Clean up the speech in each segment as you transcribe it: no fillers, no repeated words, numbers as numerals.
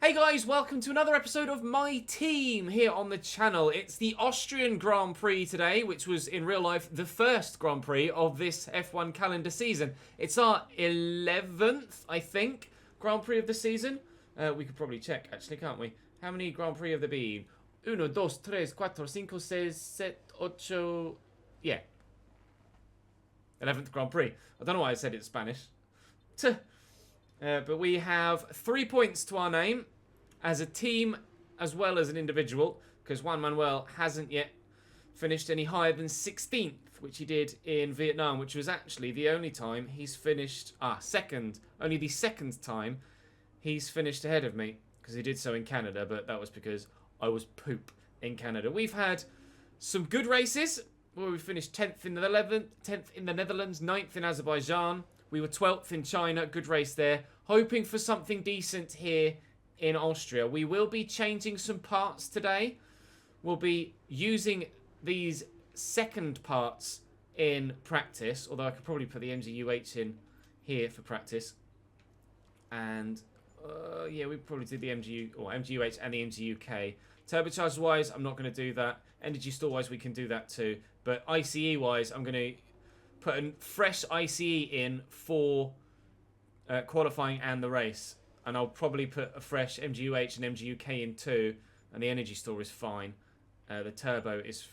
Hey guys, welcome to another episode of My Team here on the channel. It's the Austrian Grand Prix today, which was in real life the first Grand Prix of this F1 calendar season. It's our 11th, I think, Grand Prix of the season. We could probably check, actually, can't we? How many Grand Prix have there been? 1, 2, 3, 4, 5, 6, 7, 8... Yeah. 11th Grand Prix. I don't know why I said it in Spanish. But we have 3 points to our name as a team as well as an individual, because Juan Manuel hasn't yet finished any higher than 16th, which he did in Vietnam, which was actually the only time he's finished... second. Only the second time he's finished ahead of me, because he did so in Canada, but that was because I was poop in Canada. We've had some good races, where we finished 10th in the Netherlands, 9th in Azerbaijan. We were 12th in China, good race there. Hoping for something decent here in Austria. We will be changing some parts today. We'll be using these second parts in practice, although I could probably put the MGUH in here for practice. And, yeah, we probably did the MGUH and the MGUK. Turbocharger-wise, I'm not going to do that. Energy store-wise, we can do that too. But ICE-wise, I'm going to put a fresh ICE in for qualifying and the race. And I'll probably put a fresh MGUH and MGUK in too. And the energy store is fine. The turbo is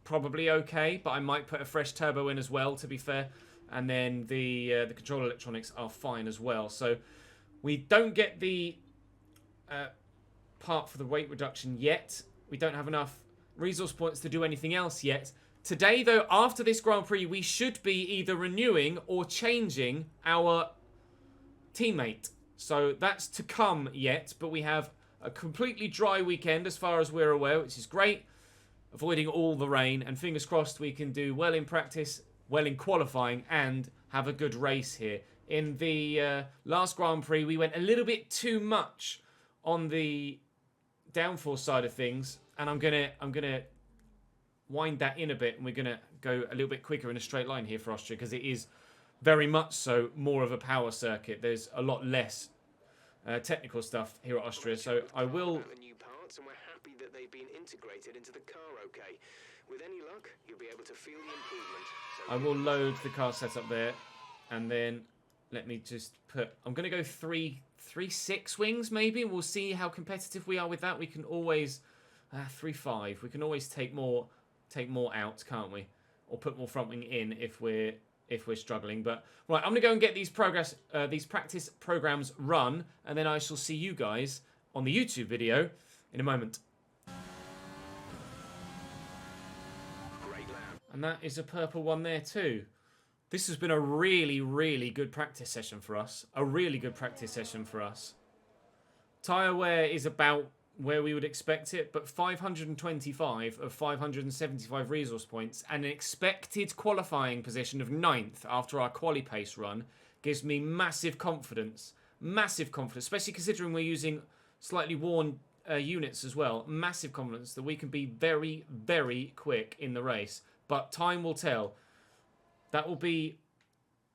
probably okay, but I might put a fresh turbo in as well, to be fair. And then the control electronics are fine as well. So we don't get the part for the weight reduction yet. We don't have enough resource points to do anything else yet. Today, though, after this Grand Prix, we should be either renewing or changing our teammate. So that's to come yet, but we have a completely dry weekend as far as we're aware, which is great. Avoiding all the rain, and fingers crossed we can do well in practice, well in qualifying, and have a good race here. In the last Grand Prix, we went a little bit too much on the downforce side of things, and I'm gonna wind that in a bit, and we're going to go a little bit quicker in a straight line here for Austria, because it is very much so more of a power circuit. There's a lot less technical stuff here at Austria, so I will... New parts, and we're happy that they've been integrated into the car okay. With any luck, you'll be able to feel the improvement. So I will load the car setup there, and then let me just put... I'm going to go 3.6 wings maybe, and we'll see how competitive we are with that. We can always... 3.5. We can always take more out, can't we? Or put more front wing in if we're struggling. But right, I'm gonna go and get these practice programs run, and then I shall see you guys on the YouTube video in a moment. great lap. And that is a purple one there too. This has been a really, really good practice session for us. A really good practice session for us. Tyre wear is about where we would expect it, but 525 of 575 resource points and an expected qualifying position of 9th after our quali pace run gives me massive confidence, especially considering we're using slightly worn units as well. Massive confidence that we can be very, very quick in the race, but time will tell. That will be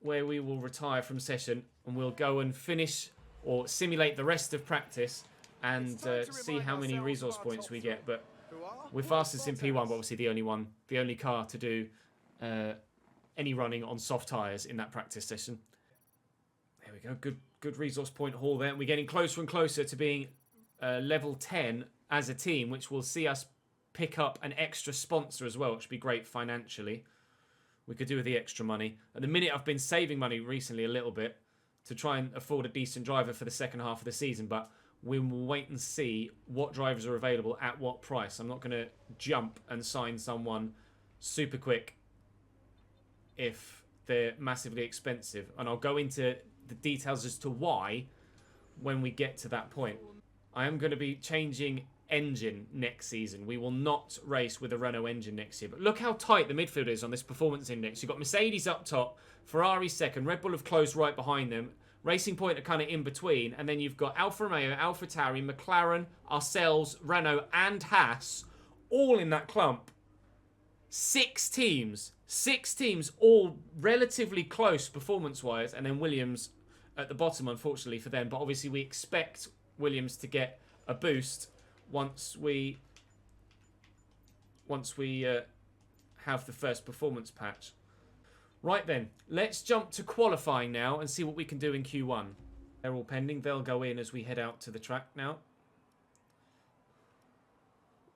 where we will retire from session, and we'll go and finish or simulate the rest of practice and see how many resource points we get. But we're fastest in P1, but obviously the only car to do any running on soft tyres in that practice session. There we go, good resource point haul there. We're getting closer and closer to being level 10 as a team, which will see us pick up an extra sponsor as well, which would be great financially. We could do with the extra money. At the minute, I've been saving money recently a little bit to try and afford a decent driver for the second half of the season, but we will wait and see what drivers are available at what price. I'm not going to jump and sign someone super quick if they're massively expensive. And I'll go into the details as to why when we get to that point. I am going to be changing engine next season. We will not race with a Renault engine next year. But look how tight the midfield is on this performance index. You've got Mercedes up top, Ferrari second, Red Bull have closed right behind them, Racing Point are kind of in between, and then you've got Alfa Romeo, AlphaTauri, McLaren, ourselves, Renault, and Haas, all in that clump. 6 teams, all relatively close performance-wise, and then Williams at the bottom, unfortunately for them. But obviously we expect Williams to get a boost once we have the first performance patch. Right then, let's jump to qualifying now and see what we can do in Q1. They're all pending. They'll go in as we head out to the track now.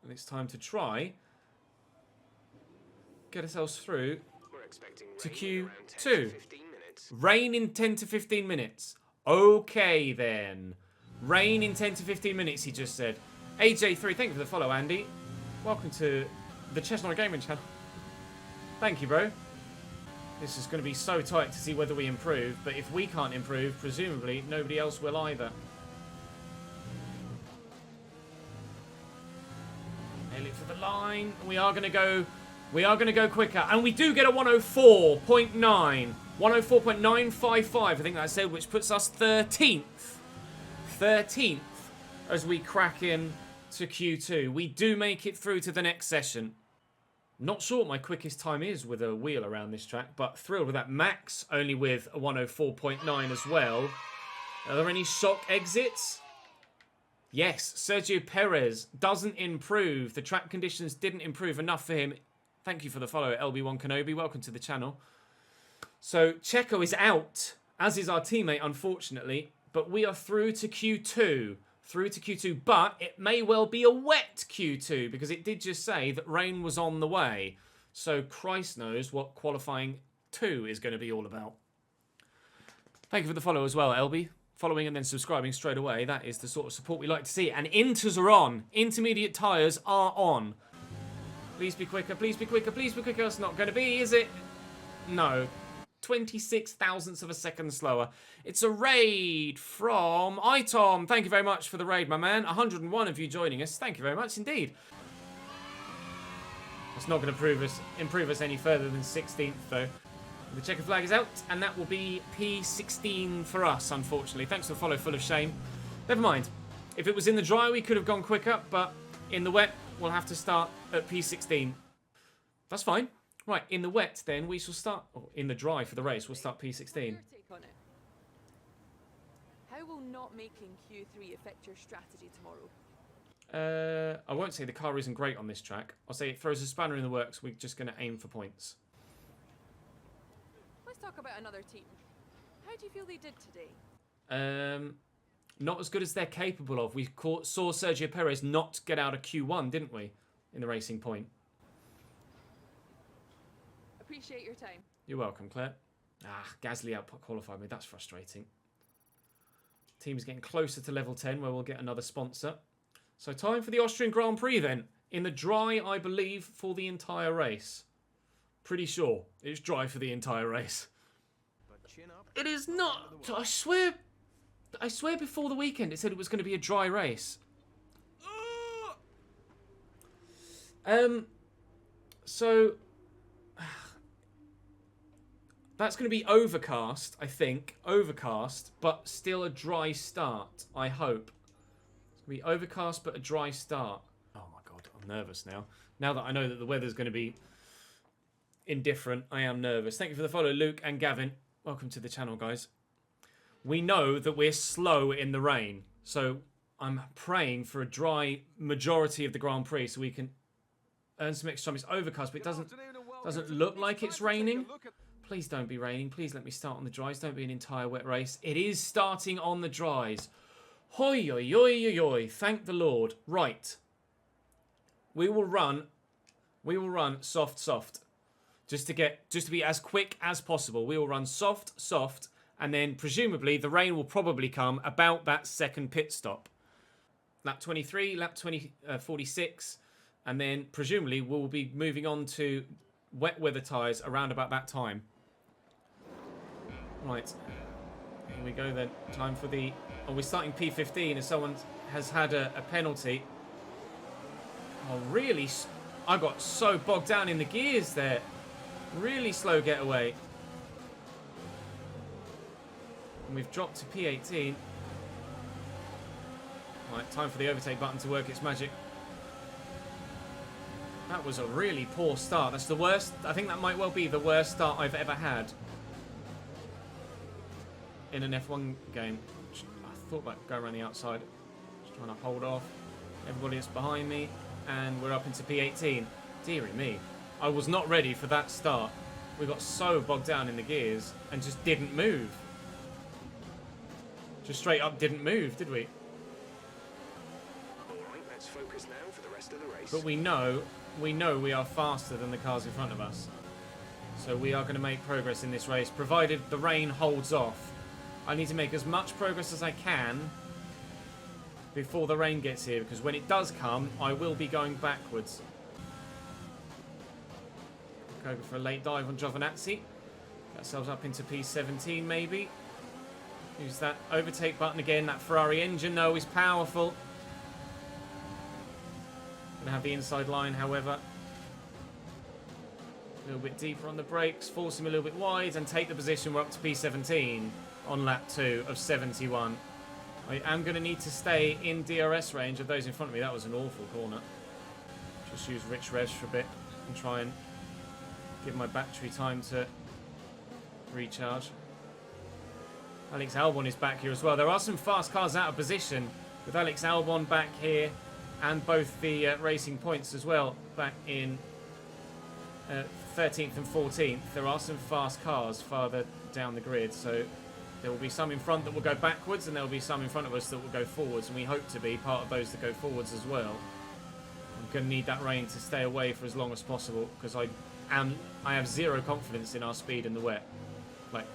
And it's time to try get ourselves through to Q2. Rain in 10 to 15 minutes. Okay then. Rain in 10 to 15 minutes, he just said. AJ3, thank you for the follow, Andy. Welcome to the Chestnut Gaming channel. Thank you, bro. This is going to be so tight to see whether we improve, but if we can't improve, presumably nobody else will either. Nail it for the line. We are going to go quicker, and we do get a 104.9. 104.955, I think that said, which puts us 13th. 13th as we crack in to Q2. We do make it through to the next session. Not sure what my quickest time is with a wheel around this track, but thrilled with that. Max only with a 104.9 as well. Are there any shock exits? Yes, Sergio Perez doesn't improve. The track conditions didn't improve enough for him. Thank you for the follow, LB1 Kenobi. Welcome to the channel. So Checo is out, as is our teammate, unfortunately. But we are through to Q2. But it may well be a wet Q2 because it did just say that rain was on the way. So Christ knows what qualifying 2 is going to be all about. Thank you for the follow as well, LB. Following and then subscribing straight away. That is the sort of support we like to see. And inters are on. Intermediate tyres are on. Please be quicker, please be quicker, please be quicker. It's not going to be, is it? No. 26 thousandths of a second slower. It's a raid from iTom. Thank you very much for the raid, my man. 101 of you joining us. Thank you very much indeed. It's not going to improve us any further than 16th, though. The checker flag is out, and that will be P16 for us, unfortunately. Thanks for the follow, full of shame. Never mind. If it was in the dry, we could have gone quicker, but in the wet, we'll have to start at P16. That's fine. Right, in the wet, then, we shall start... Or in the dry for the race, we'll start P16. How will not making Q3 affect your strategy tomorrow? I won't say the car isn't great on this track. I'll say it throws a spanner in the works. We're just going to aim for points. Let's talk about another team. How do you feel they did today? Not as good as they're capable of. We saw Sergio Perez not get out of Q1, didn't we? In the Racing Point. Appreciate your time. You're welcome, Claire. Gasly out-qualified me. That's frustrating. Team's getting closer to level 10, where we'll get another sponsor. So time for the Austrian Grand Prix, then. In the dry, I believe, for the entire race. Pretty sure it's dry for the entire race. It is not. I swear before the weekend it said it was going to be a dry race. So that's going to be overcast, I think. Overcast, but still a dry start, I hope. It's going to be overcast, but a dry start. Oh my god, I'm nervous now. Now that I know that the weather's going to be indifferent, I am nervous. Thank you for the follow, Luke and Gavin. Welcome to the channel, guys. We know that we're slow in the rain, so I'm praying for a dry majority of the Grand Prix so we can earn some extra time. It's overcast, but it doesn't look like it's raining. Please don't be raining. Please let me start on the dries. Don't be an entire wet race. It is starting on the dries. Hoi, oi, oi, oi, oi. Thank the Lord. Right. We will run soft, soft. Just to be as quick as possible. We will run soft, soft, and then presumably the rain will probably come about that second pit stop. Lap 23, lap 46, and then presumably we'll be moving on to wet weather tyres around about that time. Right, here we go then. Time for the... Oh, we're starting P15 as someone has had a penalty. Oh, really? I got so bogged down in the gears there. Really slow getaway. And we've dropped to P18. Right, time for the overtake button to work its magic. That was a really poor start. That's the worst. I think that might well be the worst start I've ever had in an F1 game. I thought about going around the outside. Trying to hold off everybody that's behind me. And we're up into P18. Dearie me. I was not ready for that start. We got so bogged down in the gears and just didn't move. Just straight up didn't move, did we? Alright, let's focus now for the rest of the race. But we know we are faster than the cars in front of us. So we are going to make progress in this race, provided the rain holds off. I need to make as much progress as I can before the rain gets here, because when it does come, I will be going backwards. Go for a late dive on Giovinazzi. Get ourselves up into P17 maybe. Use that overtake button again. That Ferrari engine, though, is powerful. Gonna have the inside line, however. A little bit deeper on the brakes, force him a little bit wide, and take the position. We're up to P17 on lap 2 of 71. I am going to need to stay in DRS range of those in front of me. That was an awful corner. Just use rich res for a bit and try and give my battery time to recharge. Alex Albon is back here as well. There are some fast cars out of position with Alex Albon back here and both the racing points as well back in 13th and 14th. There are some fast cars farther down the grid, so there will be some in front that will go backwards and there will be some in front of us that will go forwards, and we hope to be part of those that go forwards as well. I'm going to need that rain to stay away for as long as possible, because I have zero confidence in our speed in the wet. Like,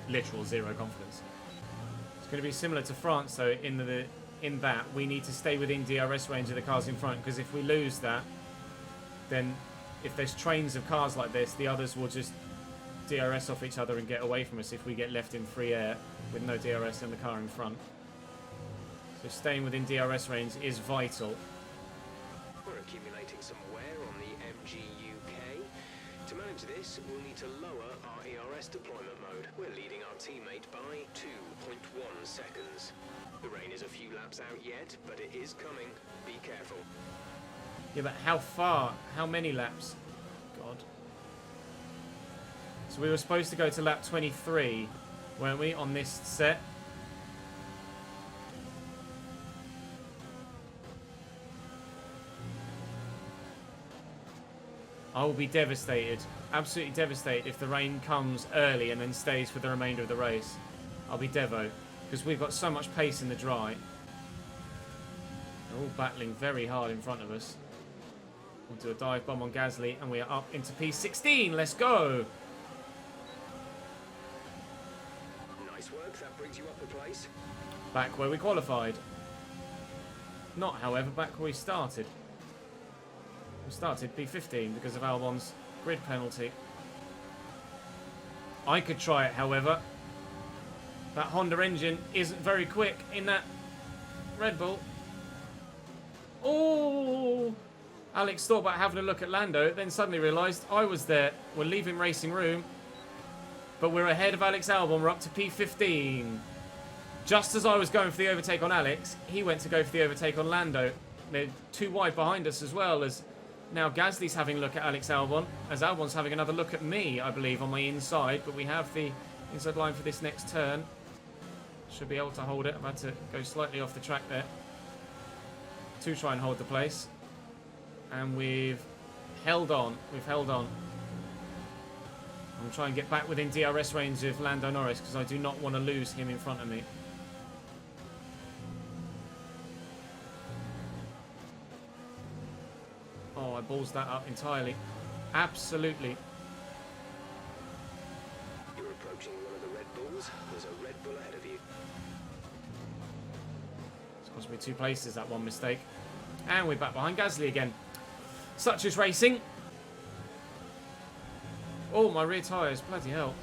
literal zero confidence. It's going to be similar to France, though, in that we need to stay within DRS range of the cars in front, because if we lose that, then if there's trains of cars like this, the others will just DRS off each other and get away from us if we get left in free air with no DRS in the car in front. So staying within DRS range is vital. We're accumulating some wear on the MGUK. To manage this, we'll need to lower our ERS deployment mode. We're leading our teammate by 2.1 seconds. The rain is a few laps out yet, but it is coming. Be careful. Yeah, but how far? How many laps? God. So we were supposed to go to lap 23, weren't we, on this set? I will be devastated, absolutely devastated, if the rain comes early and then stays for the remainder of the race. I'll be devo, because we've got so much pace in the dry. They're all battling very hard in front of us. We'll do a dive bomb on Gasly, and we are up into P16. Let's go! Nice work, that brings you up a place. Back where we qualified. Not, however, back where we started. We started P15 because of Albon's grid penalty. I could try it, however. That Honda engine isn't very quick in that Red Bull. Oh! Alex thought about having a look at Lando, then suddenly realised I was there. We're leaving racing room, but we're ahead of Alex Albon. We're up to P15. Just as I was going for the overtake on Alex, he went to go for the overtake on Lando. They're too wide behind us, as well as now Gasly's having a look at Alex Albon, as Albon's having another look at me, I believe, on my inside. But we have the inside line for this next turn. Should be able to hold it. I've had to go slightly off the track there to try and hold the place. And we've held on. We've held on. I'm trying to get back within DRS range of Lando Norris, because I do not want to lose him in front of me. Oh, I balls that up entirely. Absolutely. You're approaching one of the Red Bulls. There's a Red Bull ahead of you. It's cost me 2 places, that one mistake. And we're back behind Gasly again. Such is racing. Oh, my rear tyres. Bloody hell.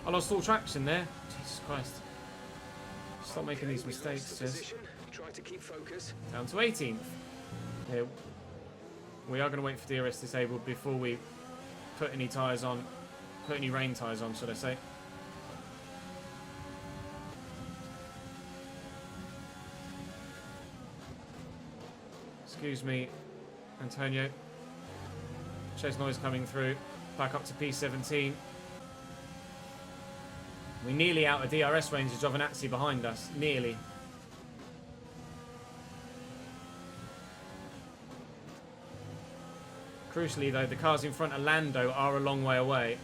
I lost all traction there. Jesus Christ. Stop making these mistakes. Just try to keep focus. Down to 18th. Here. We are going to wait for DRS disabled before we put any tyres on. Put any rain tyres on, should I say. Excuse me, Antonio. Chase noise coming through. Back up to P17. We're nearly out of DRS range of Giovinazzi behind us. Nearly. Crucially, though, the cars in front of Lando are a long way away.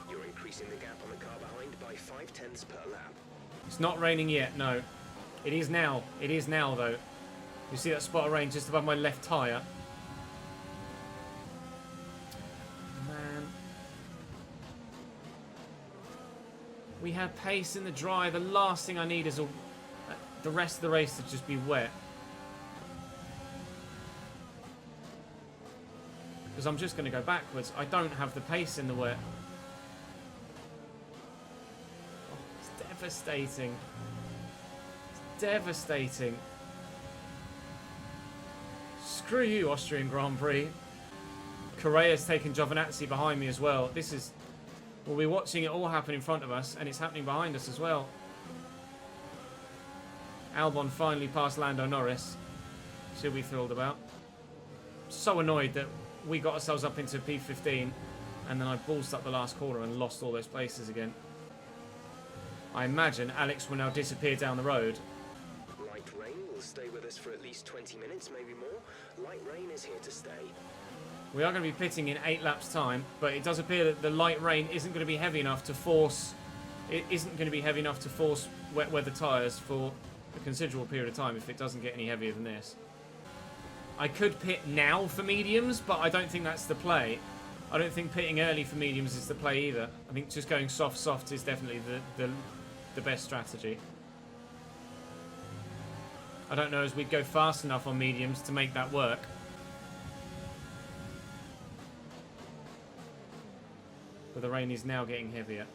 You're increasing the gap on the car behind by 0.5 per lap. It's not raining yet, no. It is now. It is now, though. You see that spot of rain just above my left tyre? Man. We have pace in the dry. The last thing I need is the rest of the race to just be wet. Because I'm just going to go backwards. I don't have the pace in the wet. Oh, it's devastating. It's devastating. Screw you, Austrian Grand Prix. Correa's taken Giovinazzi behind me as well. This is... We'll be watching it all happen in front of us, and it's happening behind us as well. Albon finally passed Lando Norris. She'll be thrilled about. So annoyed that we got ourselves up into P15, and then I ballsed up the last corner and lost all those places again. I imagine Alex will now disappear down the road. Light rain will stay with us for at least 20 minutes, maybe more. Light rain is here to stay. We are going to be pitting in 8 laps' time, but it does appear that the light rain isn't going to be heavy enough to force... It isn't going to be heavy enough to force wet weather tyres for a considerable period of time if it doesn't get any heavier than this. I could pit now for mediums, but I don't think that's the play. I don't think pitting early for mediums is the play either. I think just going soft is definitely the best strategy. I don't know as we'd go fast enough on mediums to make that work. But the rain is now getting heavier.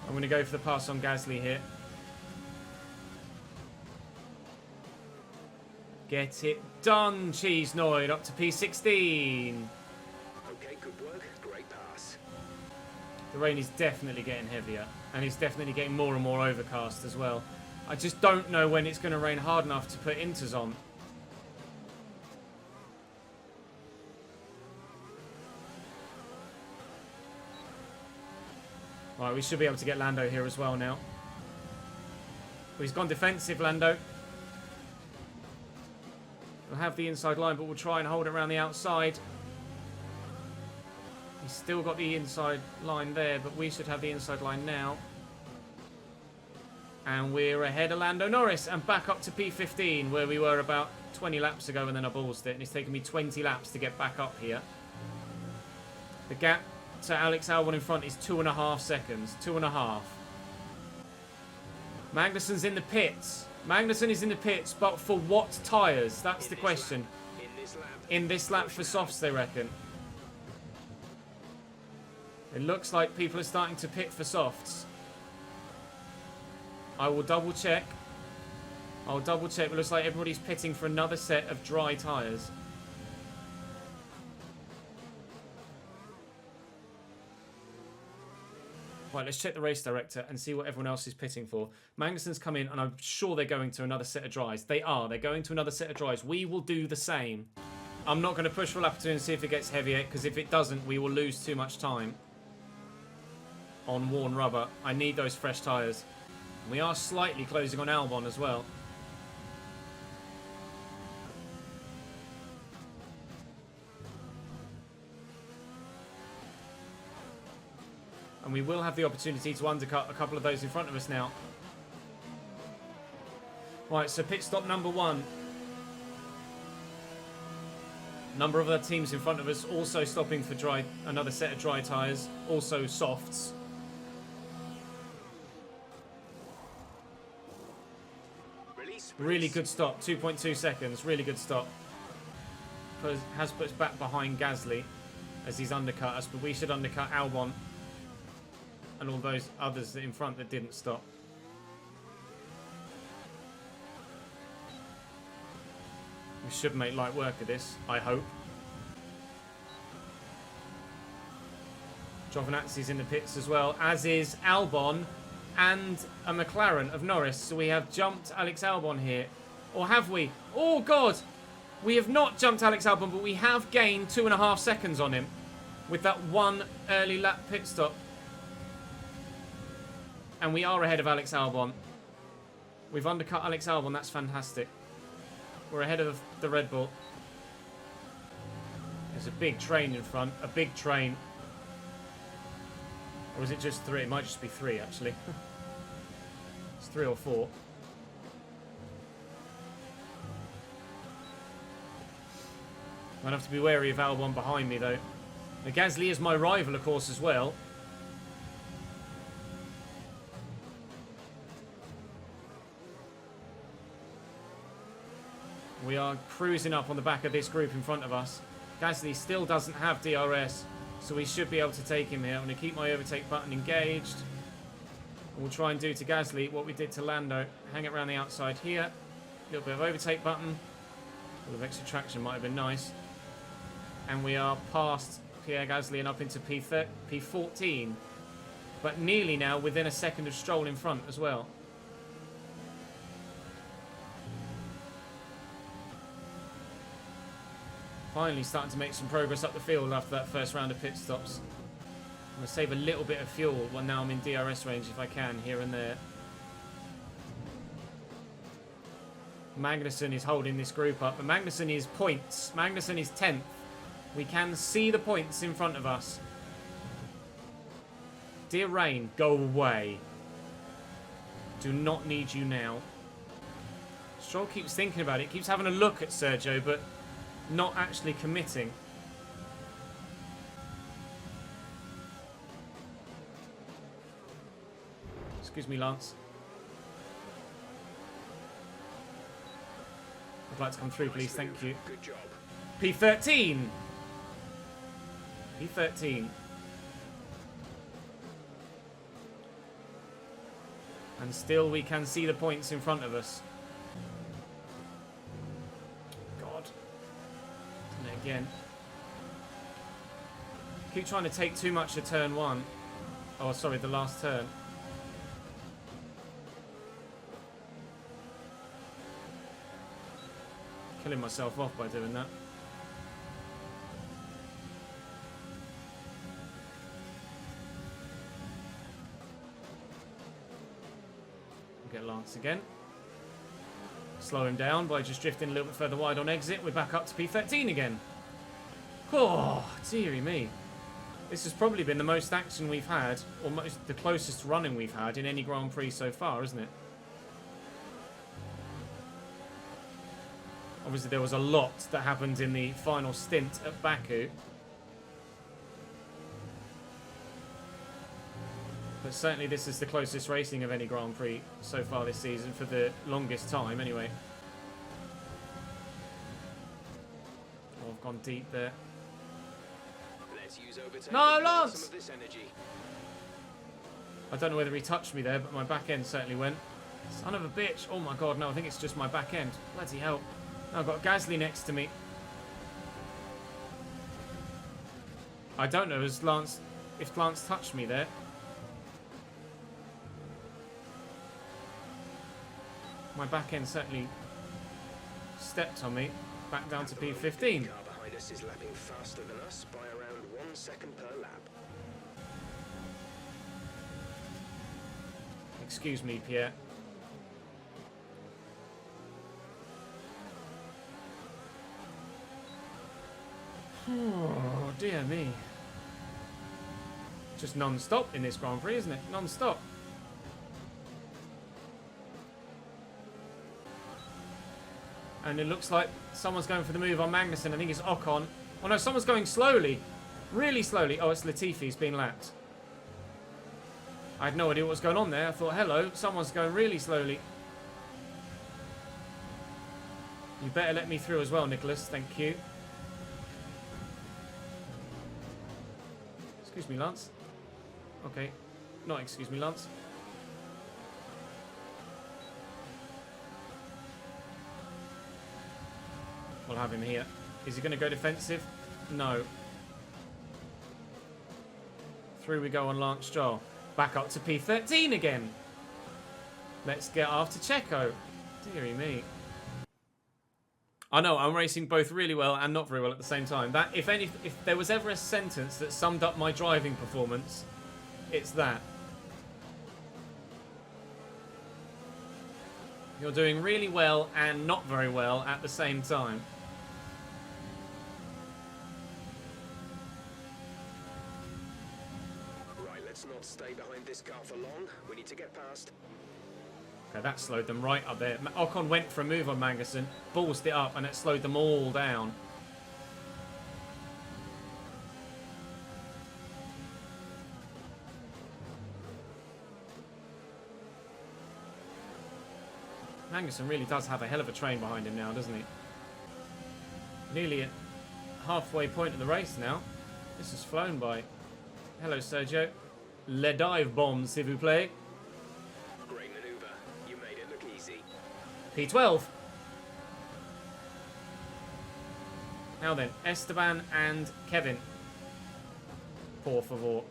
I'm going to go for the pass on Gasly here. Get it done, Cheese Noid, up to P16. Okay, good work. Great pass. The rain is definitely getting heavier, and it's definitely getting more and more overcast as well. I just don't know when it's going to rain hard enough to put inters on. Right, we should be able to get Lando here as well now. Well, he's gone defensive, Lando. We'll have the inside line, but we'll try and hold it around the outside. He's still got the inside line there, but we should have the inside line now. And we're ahead of Lando Norris and back up to P15, where we were about 20 laps ago, and then I ballsed it. And it's taken me 20 laps to get back up here. The gap to Alex Albon in front is 2.5 seconds. 2.5. Magnussen's in the pits. Magnussen is in the pits, but for what tyres? That's the question. In this lap for softs, they reckon. It looks like people are starting to pit for softs. I will double check. I'll double check. It looks like everybody's pitting for another set of dry tyres. Right, let's check the race director and see what everyone else is pitting for. Magnussen's come in, and I'm sure they're going to another set of dries. They are. They're going to another set of dries. We will do the same. I'm not going to push for lap 2 and see if it gets heavier, because if it doesn't, we will lose too much time on worn rubber. I need those fresh tyres. We are slightly closing on Albon as well. And we will have the opportunity to undercut a couple of those in front of us now. Right, so pit stop number 1. Number of other teams in front of us also stopping for another set of dry tyres, also softs. Really good stop, 2.2 seconds, really good stop. Has put us back behind Gasly as he's undercut us, but we should undercut Albon and all those others in front that didn't stop. We should make light work of this, I hope. Giovinazzi's in the pits as well, as is Albon and a McLaren of Norris. So we have jumped Alex Albon here. Or have we? Oh, God! We have not jumped Alex Albon, but we have gained 2.5 seconds on him with that one early lap pit stop. And we are ahead of Alex Albon. We've undercut Alex Albon. That's fantastic. We're ahead of the Red Bull. There's a big train in front. A big train. Or is it just 3? It might just be 3, actually. It's 3 or 4. I'd have to be wary of Albon behind me, though. The Gasly is my rival, of course, as well. We are cruising up on the back of this group in front of us. Gasly still doesn't have DRS, so we should be able to take him here. I'm going to keep my overtake button engaged. And we'll try and do to Gasly what we did to Lando. Hang it around the outside here. A little bit of overtake button. A little bit of extra traction might have been nice. And we are past Pierre Gasly and up into P14. But nearly now within a second of Stroll in front as well. Finally starting to make some progress up the field after that first round of pit stops. I'm going to save a little bit of fuel when now I'm in DRS range if I can, here and there. Magnussen is holding this group up, but Magnussen is points. Magnussen is 10th. We can see the points in front of us. Dear Rain, go away. Do not need you now. Stroll keeps thinking about it, keeps having a look at Sergio, but not actually committing. Excuse me, Lance. I'd like to come through, please. Thank you. Good job. P13. P13. And still we can see the points in front of us. God. Done it again. Keep trying to take too much of turn 1. Oh, sorry, the last turn. Killing myself off by doing that. Get Lance again. Slow him down by just drifting a little bit further wide on exit. We're back up to P13 again. Oh, dearie me. This has probably been the most action we've had, or the closest running we've had in any Grand Prix so far, isn't it? Obviously, there was a lot that happened in the final stint at Baku. But certainly this is the closest racing of any Grand Prix so far this season, for the longest time anyway. Oh, I've gone deep there. Let's use overtake No, to Lance! some of this energy. I don't know whether he touched me there, but my back end certainly went. Son of a bitch. Oh my god, no, I think it's just my back end. Bloody hell. Now I've got Gasly next to me. I don't know if Lance touched me there. My back end certainly stepped on me. Back down to P15. The car behind us is lapping faster than us by around 1 second per lap. Excuse me, Pierre. Oh, dear me. Just non-stop in this Grand Prix, isn't it? Non-stop. And it looks like someone's going for the move on Magnussen. I think it's Ocon. Oh no, someone's going slowly. Really slowly. Oh, it's Latifi's being lapped. I had no idea what was going on there. I thought, hello, someone's going really slowly. You better let me through as well, Nicholas. Thank you. Excuse me, Lance. Okay. Not excuse me, Lance. We'll have him here. Is he going to go defensive? No. Through we go on Lance Stroll. Back up to P13 again. Let's get after Checo. Deary me. I know, I'm racing both really well and not very well at the same time. That, if there was ever a sentence that summed up my driving performance, it's that. You're doing really well and not very well at the same time. Right, let's not stay behind this car for long. We need to get past. Okay, that slowed them right up there. Ocon went for a move on Magnussen, ballsed it up, and it slowed them all down. Magnussen really does have a hell of a train behind him now, doesn't he? Nearly at halfway point of the race now. This has flown by. Hello, Sergio. Le dive bomb, s'il vous plaît. Great maneuver. You made it look easy. P12. Now then, Esteban and Kevin. Por favor.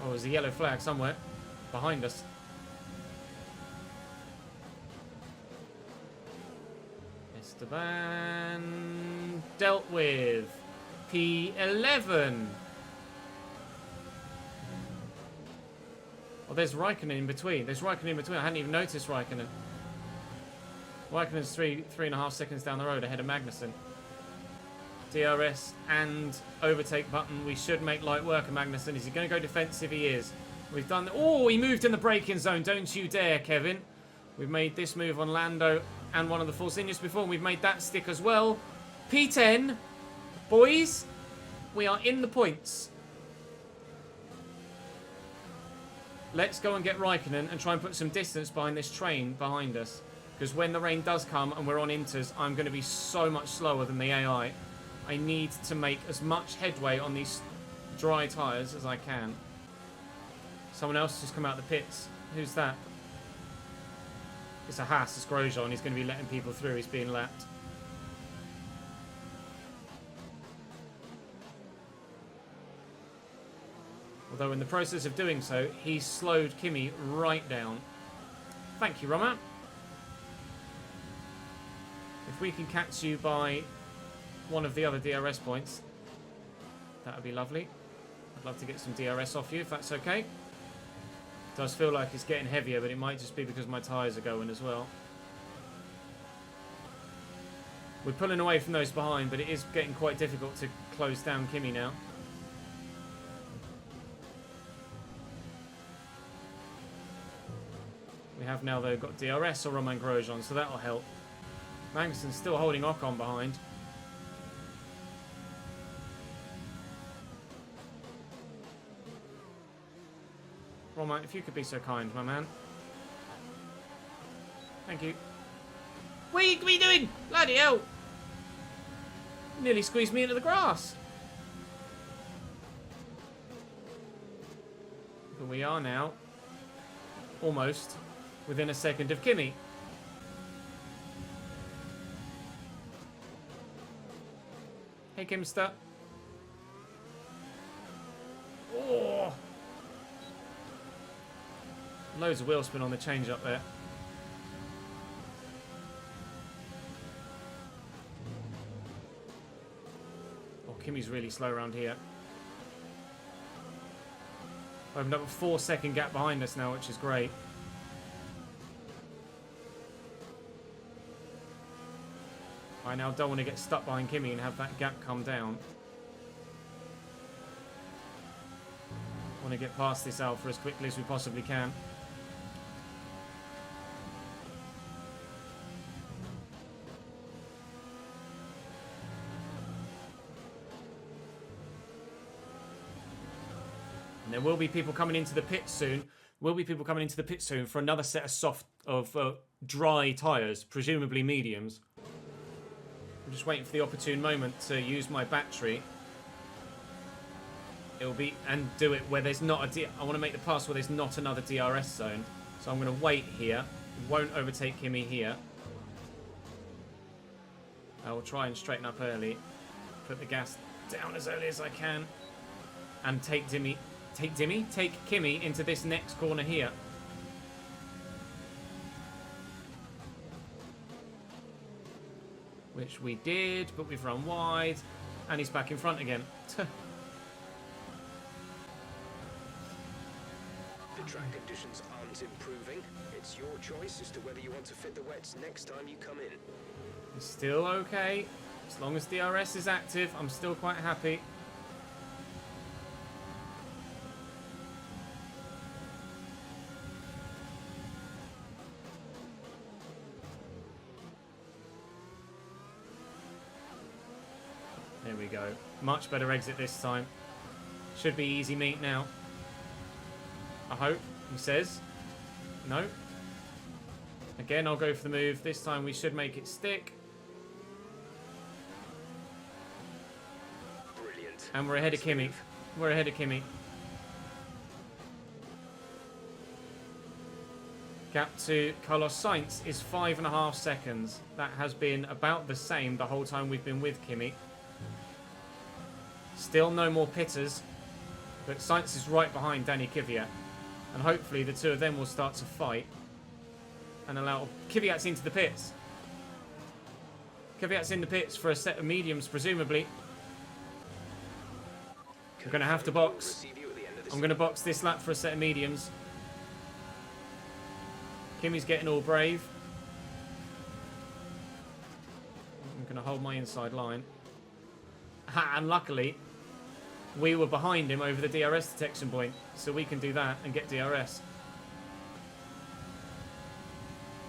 Oh, there's a yellow flag somewhere behind us. Esteban dealt with. P11. Oh, there's Raikkonen in between. There's Raikkonen in between. I hadn't even noticed Raikkonen. Raikkonen's 3.5 seconds down the road ahead of Magnussen. DRS and overtake button. We should make light work of Magnussen. Is he going to go defensive? He is. We've done... Oh, he moved in the braking zone. Don't you dare, Kevin. We've made this move on Lando and one of the Force Indians before. We've made that stick as well. P10. Boys, we are in the points. Let's go and get Raikkonen and try and put some distance behind this train behind us. Because when the rain does come and we're on inters, I'm going to be so much slower than the AI. I need to make as much headway on these dry tyres as I can. Someone else just come out the pits. Who's that? It's a Haas, it's Grosjean. He's going to be letting people through. He's being lapped. Although in the process of doing so, he slowed Kimi right down. Thank you, Roman. If we can catch you by one of the other DRS points, that would be lovely. I'd love to get some DRS off you, if that's okay. It does feel like it's getting heavier, but it might just be because my tyres are going as well. We're pulling away from those behind, but it is getting quite difficult to close down Kimi now. We have now, though, got DRS or Romain Grosjean, so that'll help. Magnussen's still holding Ocon behind. Romain, if you could be so kind, my man. Thank you. What are you doing? Bloody hell! You nearly squeezed me into the grass. But we are now almost within a second of Kimi. Hey, Kimster. Oh! Loads of wheel spin on the change up there. Oh, Kimi's really slow around here. Opened up a 4-second gap behind us now, which is great. I now don't want to get stuck behind Kimi and have that gap come down. I want to get past this Alpha as quickly as we possibly can. And there will be people coming into the pit soon. For another set of dry tyres, presumably mediums. I'm just waiting for the opportune moment to use my battery. It'll be and do it where there's not a I want to make the pass where there's not another DRS zone. So I'm going to wait here. Won't overtake Kimi here. I will try and straighten up early. Put the gas down as early as I can. And take Kimi into this next corner here. Which we did, but we've run wide. And he's back in front again. the track conditions aren't improving, it's your choice as to whether you want to fit the wets next time you come in. It's still okay. As long as DRS is active, I'm still quite happy. There we go. Much better exit this time. Should be easy meet now. I hope, he says. No. Again, I'll go for the move. This time we should make it stick. Brilliant. And we're ahead of Kimi. We're ahead of Kimi. Gap to Carlos Sainz is 5.5 seconds. That has been about the same the whole time we've been with Kimi. Still no more pitters, but Sainz is right behind Danny Kvyat. And hopefully the two of them will start to fight and allow Kvyat's into the pits. Kvyat's in the pits for a set of mediums, presumably. We're going to have to box. I'm going to box this lap for a set of mediums. Kimi's getting all brave. I'm going to hold my inside line. And luckily, we were behind him over the DRS detection point, so we can do that and get DRS.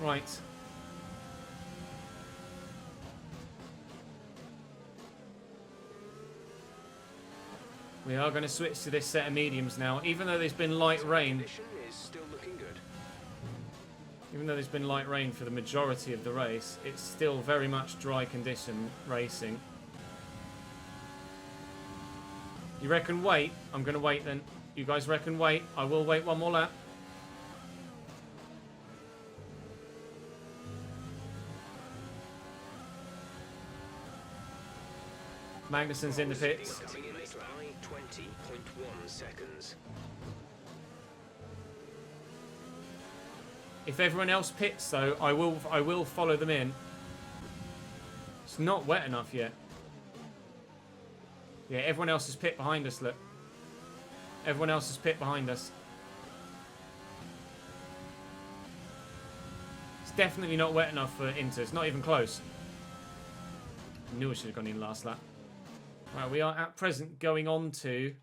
Right. We are going to switch to this set of mediums now, even though there's been light rain. Even though there's been light rain for the majority of the race, it's still very much dry condition racing. You reckon wait? I'm going to wait then. You guys reckon wait? I will wait one more lap. Magnussen's in the pits. Coming in this by 20.1 seconds. If everyone else pits though, I will follow them in. It's not wet enough yet. Yeah, everyone else is pit behind us, look. Everyone else is pit behind us. It's definitely not wet enough for Inter. It's not even close. I knew I should have gone in last lap. Right, we are at present going on to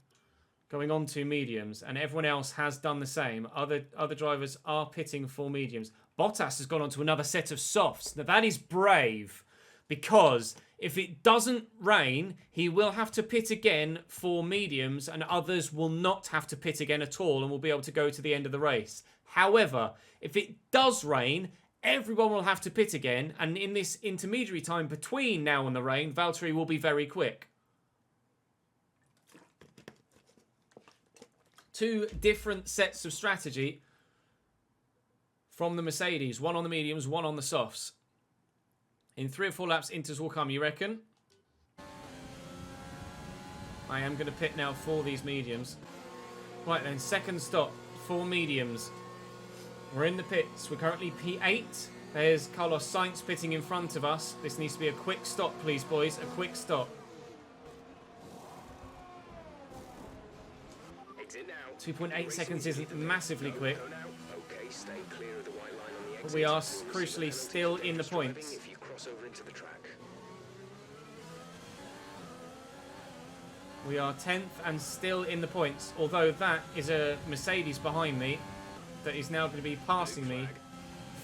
mediums, and everyone else has done the same. Other drivers are pitting for mediums. Bottas has gone on to another set of softs. Now that is brave, because if it doesn't rain, he will have to pit again for mediums, and others will not have to pit again at all and will be able to go to the end of the race. However, if it does rain, everyone will have to pit again, and in this intermediary time between now and the rain, Valtteri will be very quick. Two different sets of strategy from the Mercedes. One on the mediums, one on the softs. In 3 or 4 laps, Inters will come, you reckon? I am going to pit now for these mediums. Right then, second stop for mediums. We're in the pits. We're currently P8. There's Carlos Sainz pitting in front of us. This needs to be a quick stop, please, boys. A quick stop. 2.8 seconds isn't massively quick. But we are crucially still in the points. We are 10th and still in the points. Although that is a Mercedes behind me that is now going to be passing me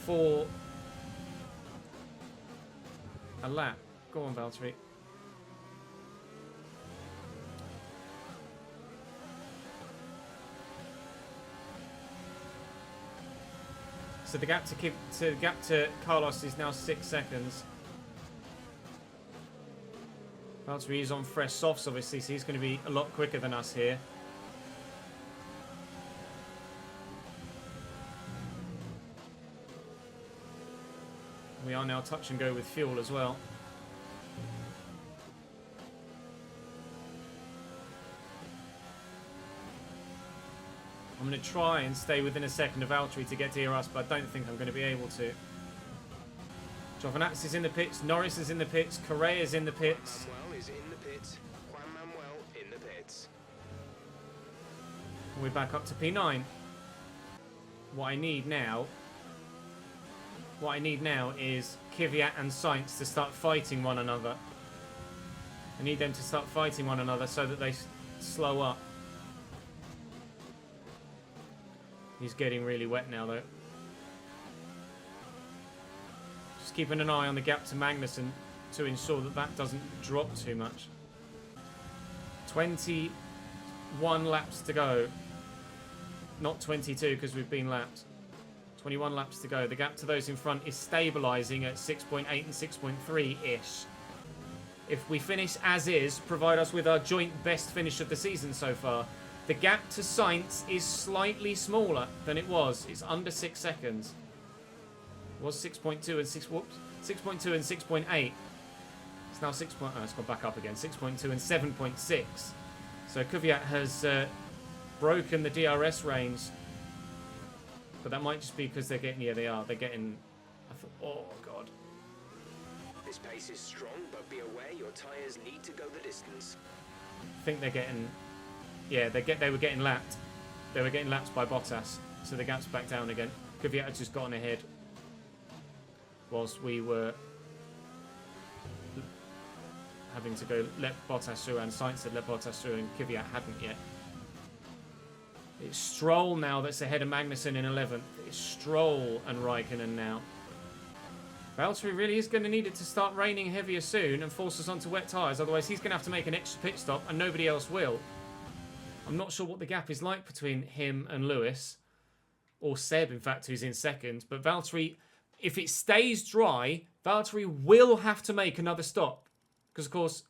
for a lap. Go on, Valtteri. So the gap to Carlos is now 6 seconds. Valtteri is on fresh softs, obviously, so he's going to be a lot quicker than us here. We are now touch and go with fuel as well. I'm going to try and stay within a second of Valtteri to get to us, but I don't think I'm going to be able to. Giovinazzi is in the pits, Norris is in the pits, Correa is in the pits. Manuel is in the pits. Juan Manuel in the pits. We're back up to P9. What I need now is Kvyat and Sainz to start fighting one another. I need them to start fighting one another so that they slow up. He's getting really wet now, though. Just keeping an eye on the gap to Magnussen to ensure that that doesn't drop too much. 21 laps to go. Not 22 because we've been lapped. 21 laps to go. The gap to those in front is stabilising at 6.8 and 6.3-ish. If we finish as is, provide us with our joint best finish of the season so far, the gap to Sainz is slightly smaller than it was. It's under 6 seconds. It was 6.2 and 6. Whoops, 6.2 and 6.8. It's now 6. Oh, it's gone back up again. 6.2 and 7.6. So Kvyat has broken the DRS range, but that might just be because they're getting. Yeah, they are. They're getting. Oh god. This pace is strong, but be aware your tyres need to go the distance. I think they're getting. Yeah, they were getting lapped. They were getting lapped by Bottas, so the gap's back down again. Kvyat had just gotten ahead, whilst we were having to go let Bottas through, and Sainz had let Bottas through, and Kvyat hadn't yet. It's Stroll now that's ahead of Magnussen in 11th. It's Stroll and Raikkonen now. Valtteri really is going to need it to start raining heavier soon and force us onto wet tyres, otherwise he's going to have to make an extra pit stop and nobody else will. I'm not sure what the gap is like between him and Lewis, or Seb in fact, who's in second, but Valtteri, if it stays dry, Valtteri will have to make another stop. Because of course,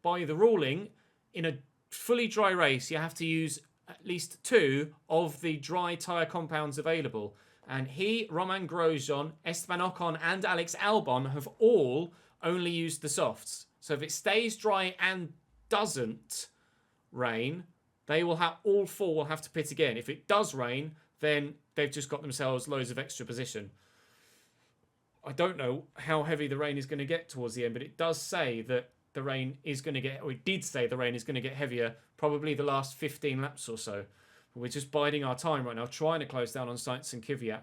by the ruling, in a fully dry race, you have to use at least 2 of the dry tyre compounds available. And he, Romain Grosjean, Esteban Ocon and Alex Albon have all only used the softs. So if it stays dry and doesn't rain, they will have all 4 will have to pit again. If it does rain, then they've just got themselves loads of extra position. I don't know how heavy the rain is going to get towards the end, but it does say that the rain is going to get, or it did say the rain is going to get heavier, probably the last 15 laps or so. We're just biding our time right now, trying to close down on Sainz and Kvyat.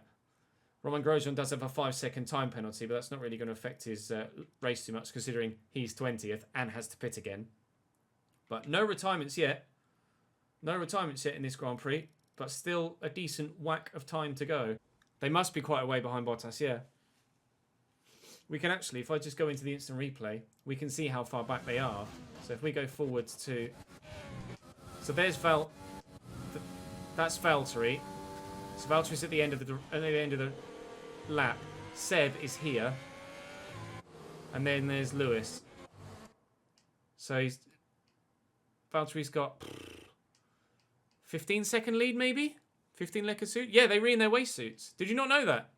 Romain Grosjean does have a 5-second time penalty, but that's not really going to affect his race too much, considering he's 20th and has to pit again. But no retirements yet. No retirements yet in this Grand Prix, but still a decent whack of time to go. They must be quite a way behind Bottas, yeah. We can actually, if I just go into the instant replay, we can see how far back they are. So if we go forwards to... So there's that's Valtteri. So Valtteri's at the end of the lap. Seb is here. And then there's Lewis. So Valtteri's got 15-second lead, maybe? 15 lecker suit? Yeah, they re in their waist suits. Did you not know that?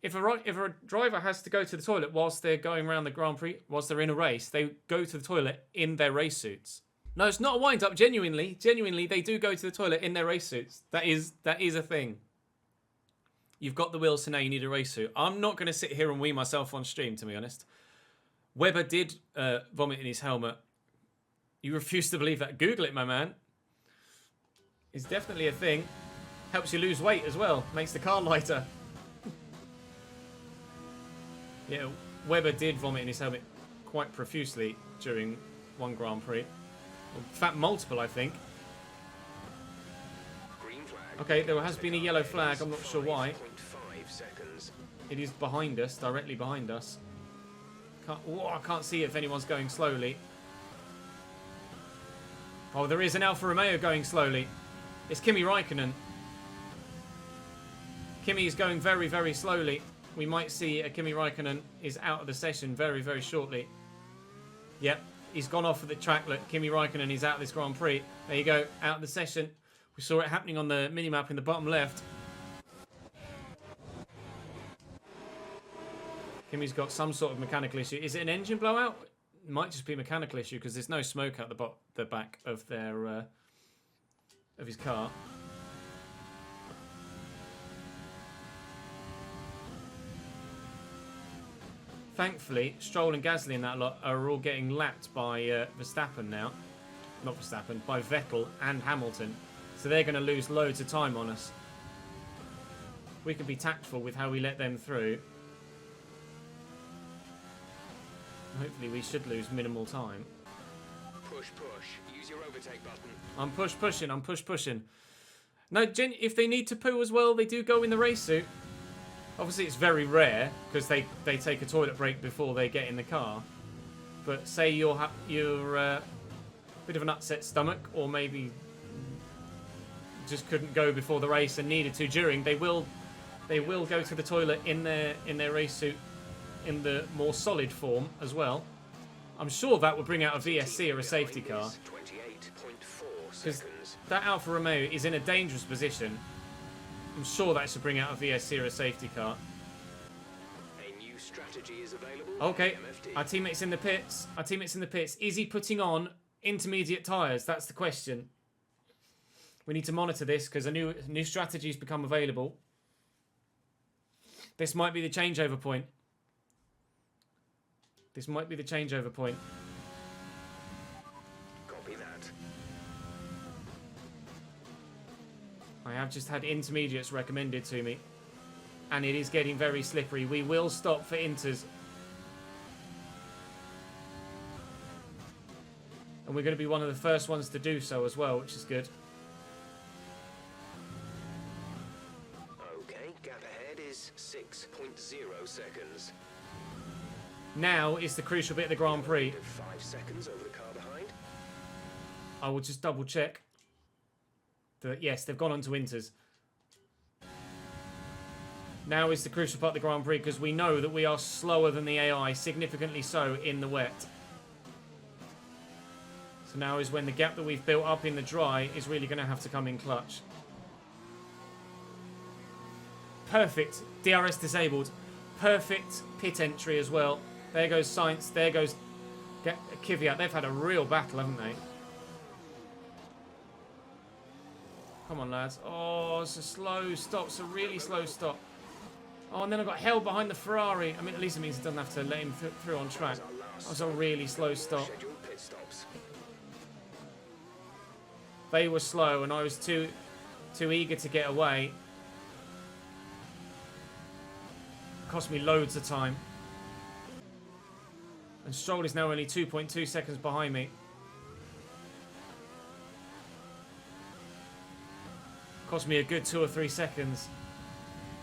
If a driver has to go to the toilet whilst they're going around the Grand Prix, whilst they're in a race, they go to the toilet in their race suits. No, it's not a wind-up. Genuinely, they do go to the toilet in their race suits. That is a thing. You've got the wheels, so now you need a race suit. I'm not going to sit here and wee myself on stream, to be honest. Webber did vomit in his helmet. You refuse to believe that? Google it, my man. It's definitely a thing. Helps you lose weight as well. Makes the car lighter. Yeah, Webber did vomit in his helmet quite profusely during one Grand Prix. In fact, multiple, I think. Green flag. Okay, there has been a yellow flag. I'm not sure why. 5.5 seconds. It is behind us, directly behind us. I can't see if anyone's going slowly. Oh, there is an Alfa Romeo going slowly. It's Kimi Raikkonen. Kimi is going very, very slowly. We might see Kimi Raikkonen is out of the session very, very shortly. Yep, he's gone off of the track. Look, Kimi Raikkonen is out of this Grand Prix. There you go, out of the session. We saw it happening on the minimap in the bottom left. Kimi's got some sort of mechanical issue. Is it an engine blowout? It might just be a mechanical issue because there's no smoke out the back of their of his car. Thankfully, Stroll and Gasly and that lot are all getting lapped by Verstappen now. Not Verstappen, by Vettel and Hamilton. So they're going to lose loads of time on us. We can be tactful with how we let them through. Hopefully we should lose minimal time. Push, push. Use your overtake button. I'm pushing. I'm pushing. No, if they need to poo as well, they do go in the race suit. Obviously, it's very rare because they take a toilet break before they get in the car. But say you're a bit of an upset stomach, or maybe just couldn't go before the race and needed to during, they will go to the toilet in their race suit in the more solid form as well. I'm sure that would bring out a VSC or a safety car. Because that Alfa Romeo is in a dangerous position. I'm sure that should bring out a VSC or a safety car. A new strategy is available. Okay, our teammate's in the pits. Is he putting on intermediate tyres? That's the question. We need to monitor this because a new strategy's become available. This might be the changeover point. Copy that. I have just had intermediates recommended to me. And it is getting very slippery. We will stop for inters. And we're going to be one of the first ones to do so as well, which is good. Okay, gap ahead is 6.0 seconds. Now is the crucial bit of the Grand Prix. 5 seconds over the car behind. I will just double check. Yes, they've gone on to inters. Now is the crucial part of the Grand Prix because we know that we are slower than the AI, significantly so in the wet. So now is when the gap that we've built up in the dry is really going to have to come in clutch. Perfect. DRS disabled. Perfect pit entry as well. There goes Sainz. There goes Kvyat. They've had a real battle, haven't they? Come on, lads. Oh, it's a slow stop. It's a really slow stop. Oh, and then I got held behind the Ferrari. I mean, at least it means it doesn't have to let him through on track. That was a really slow stop. They were slow, and I was too eager to get away. Cost me loads of time. And Stroll is now only 2.2 seconds behind me. Cost me a good 2 or 3 seconds.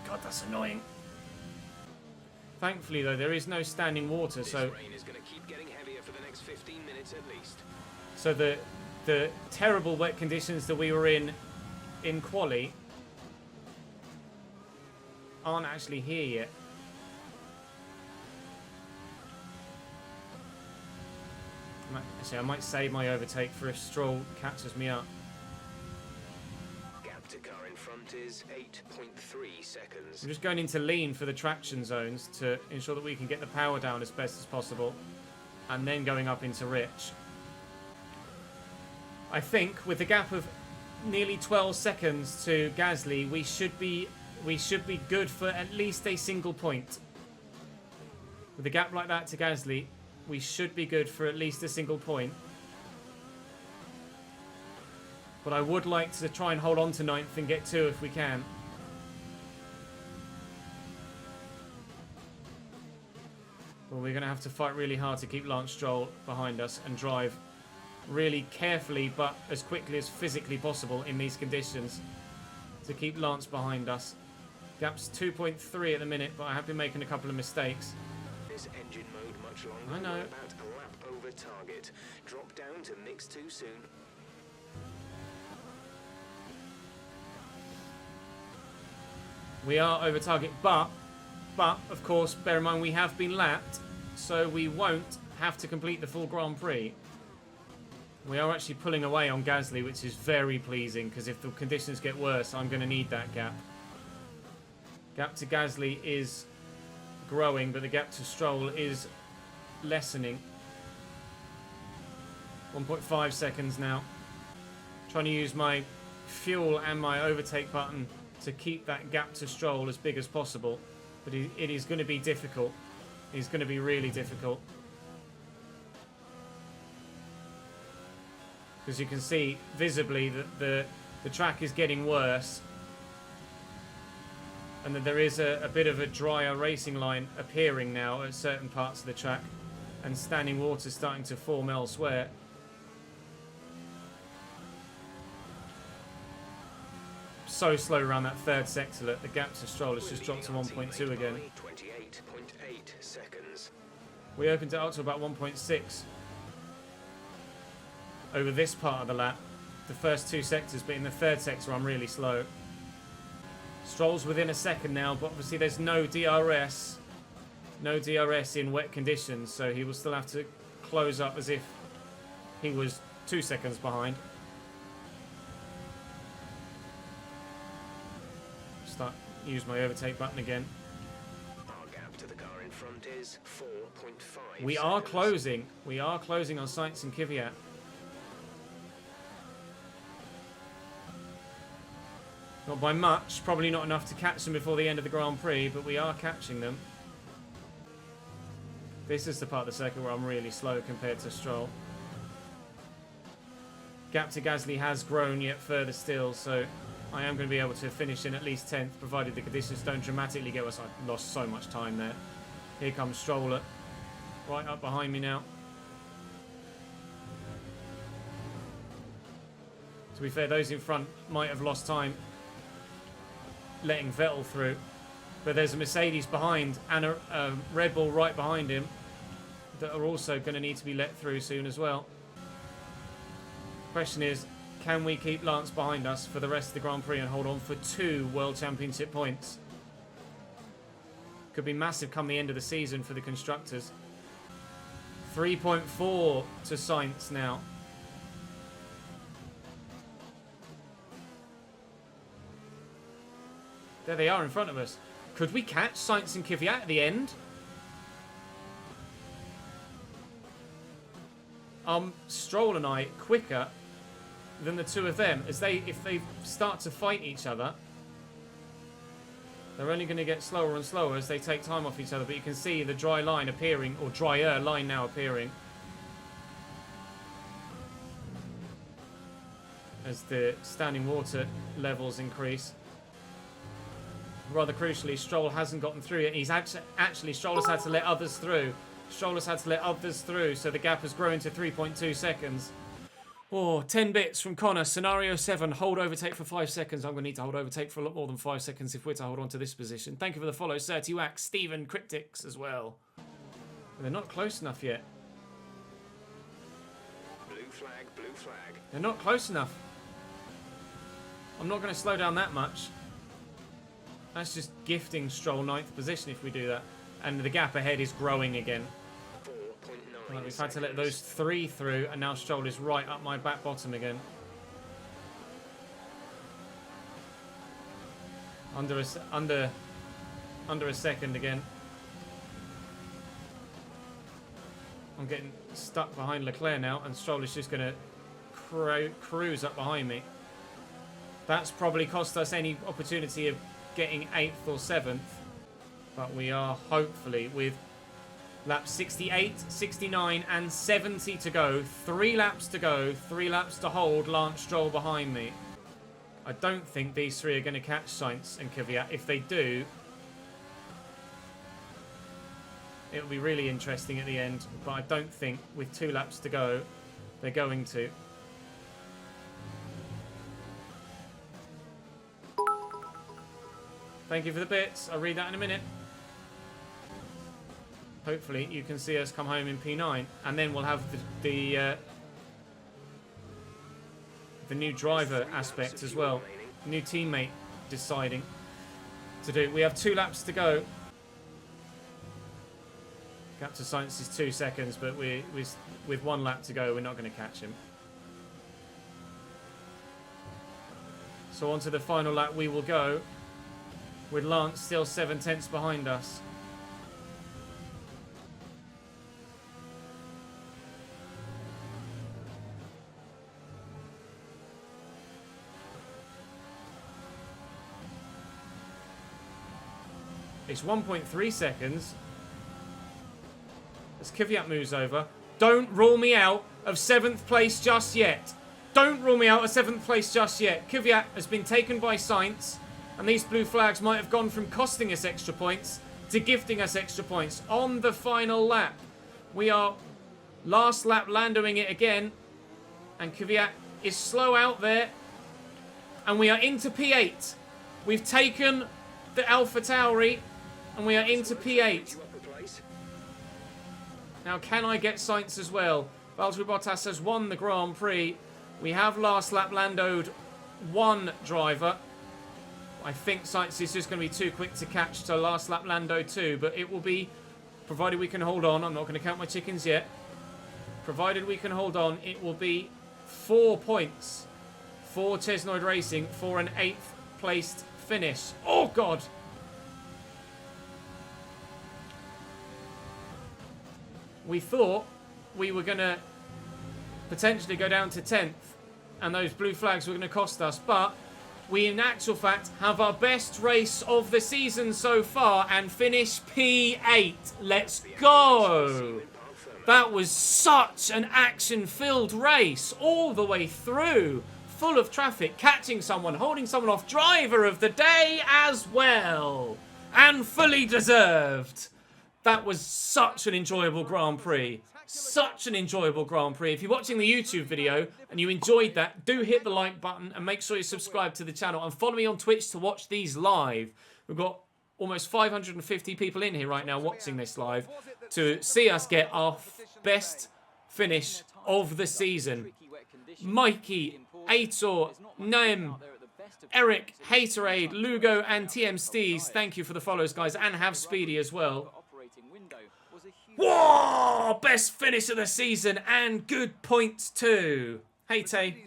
God, that's annoying. Thankfully, though, there is no standing water, so... This rain is going to keep getting heavier for the next 15 minutes at least. So the terrible wet conditions that we were in quali aren't actually here yet. Actually, I might save my overtake for if Stroll catches me up. Gap to car in front is 8.3 seconds. I'm just going into lean for the traction zones to ensure that we can get the power down as best as possible, and then going up into rich. I think with a gap of nearly 12 seconds to Gasly, we should be good for at least a single point. With a gap like that to Gasly, we should be good for at least a single point. But I would like to try and hold on to 9th and get 2 if we can. Well, we're going to have to fight really hard to keep Lance Stroll behind us and drive really carefully but as quickly as physically possible in these conditions to keep Lance behind us. Gap's 2.3 at the minute, but I have been making a couple of mistakes. This engine mode much longer. I know. About a lap over target. Drop down to mix too soon. We are over target, but of course, bear in mind we have been lapped, so we won't have to complete the full Grand Prix. We are actually pulling away on Gasly, which is very pleasing, because if the conditions get worse, I'm going to need that gap. Gap to Gasly is growing, but the gap to Stroll is lessening. 1.5 seconds now. Trying to use my fuel and my overtake button to keep that gap to Stroll as big as possible. But it is going to be difficult. It's going to be really difficult. Because you can see visibly that the track is getting worse. And that there is a bit of a drier racing line appearing now at certain parts of the track. And standing water starting to form elsewhere. So slow around that third sector that the gap to Stroll has just dropped to 1.2 again. 28.8 seconds. We opened it up to about 1.6 over this part of the lap. The first two sectors, but in the third sector I'm really slow. Stroll's within a second now, but obviously there's no DRS. No DRS in wet conditions, so he will still have to close up as if he was 2 seconds behind. Use my overtake button again. Our gap to the car in front is 4.5. We are closing. We are closing on Sainz and Kvyat. Not by much, probably not enough to catch them before the end of the Grand Prix, but we are catching them. This is the part of the circuit where I'm really slow compared to Stroll. Gap to Gasly has grown yet further still, so I am going to be able to finish in at least 10th, provided the conditions don't dramatically get us. I lost so much time there. Here comes Stroll right up behind me now. To be fair, those in front might have lost time letting Vettel through. But there's a Mercedes behind and a Red Bull right behind him that are also going to need to be let through soon as well. Question is, can we keep Lance behind us for the rest of the Grand Prix and hold on for 2 World Championship points? Could be massive come the end of the season for the constructors. 3.4 to Sainz now. There they are in front of us. Could we catch Sainz and Kvyat at the end? Stroll and I quicker than the two of them, as if they start to fight each other, they're only going to get slower and slower as they take time off each other. But you can see the dry line appearing, or drier line now appearing, as the standing water levels increase. Rather crucially, Stroll hasn't gotten through yet. He's actually Stroll has had to let others through. Stroll has had to let others through, so the gap has grown to 3.2 seconds. Oh, 10 bits from Connor. Scenario 7, hold overtake for 5 seconds. I'm going to need to hold overtake for a lot more than 5 seconds if we're to hold on to this position. Thank you for the follow, Sertiwax, Stephen, Cryptics as well. But they're not close enough yet. Blue flag, blue flag. They're not close enough. I'm not going to slow down that much. That's just gifting Stroll 9th position if we do that. And the gap ahead is growing again. 4.9 We've had to let those 3 through, and now Stroll is right up my back bottom again. Under a second again. I'm getting stuck behind Leclerc now, and Stroll is just going to cruise up behind me. That's probably cost us any opportunity of getting 8th or 7th. But we are hopefully, with laps 68, 69 and 70 to go, 3 laps to go, 3 laps to hold Lance Stroll behind me. I don't think these 3 are going to catch Sainz and Kvyat. If they do, it'll be really interesting at the end. But I don't think, with 2 laps to go, they're going to. Thank you for the bits. I'll read that in a minute. Hopefully you can see us come home in P9, and then we'll have the new driver aspect as well. New teammate deciding to do. We have 2 laps to go. Gap to Sainz is 2 seconds, but with 1 lap to go, we're not going to catch him. So on to the final lap we will go, with Lance still 7/10 behind us. It's 1.3 seconds. As Kvyat moves over. Don't rule me out of 7th place just yet. Don't rule me out of 7th place just yet. Kvyat has been taken by Sainz. And these blue flags might have gone from costing us extra points to gifting us extra points. On the final lap, we are last lap Landoing it again. And Kvyat is slow out there. And we are into P8. We've taken the AlphaTauri and we are into P8. Now, can I get Sainz as well? Valtteri Bottas has won the Grand Prix. We have last lap Landoed one driver. I think Sainz is just going to be too quick to catch to last lap Lando 2, but it will be, provided we can hold on, I'm not going to count my chickens yet, provided we can hold on, it will be 4 points for Chesnoid Racing for an 8th placed finish. Oh God! We thought we were going to potentially go down to 10th and those blue flags were going to cost us, but we in actual fact have our best race of the season so far and finish P8. Let's go! That was such an action-filled race all the way through. Full of traffic, catching someone, holding someone off. Driver of the day as well. And fully deserved. That was such an enjoyable Grand Prix. Such an enjoyable Grand Prix. If you're watching the YouTube video and you enjoyed that, do hit the like button and make sure you subscribe to the channel and follow me on Twitch to watch these live. We've got almost 550 people in here right now watching this live to see us get our best finish of the season. Mikey, Aitor, Nem, Eric, Haterade, Lugo and TM Steez, thank you for the follows, guys, and have Speedy as well. Whoa! Best finish of the season and good points too. Hey Tay.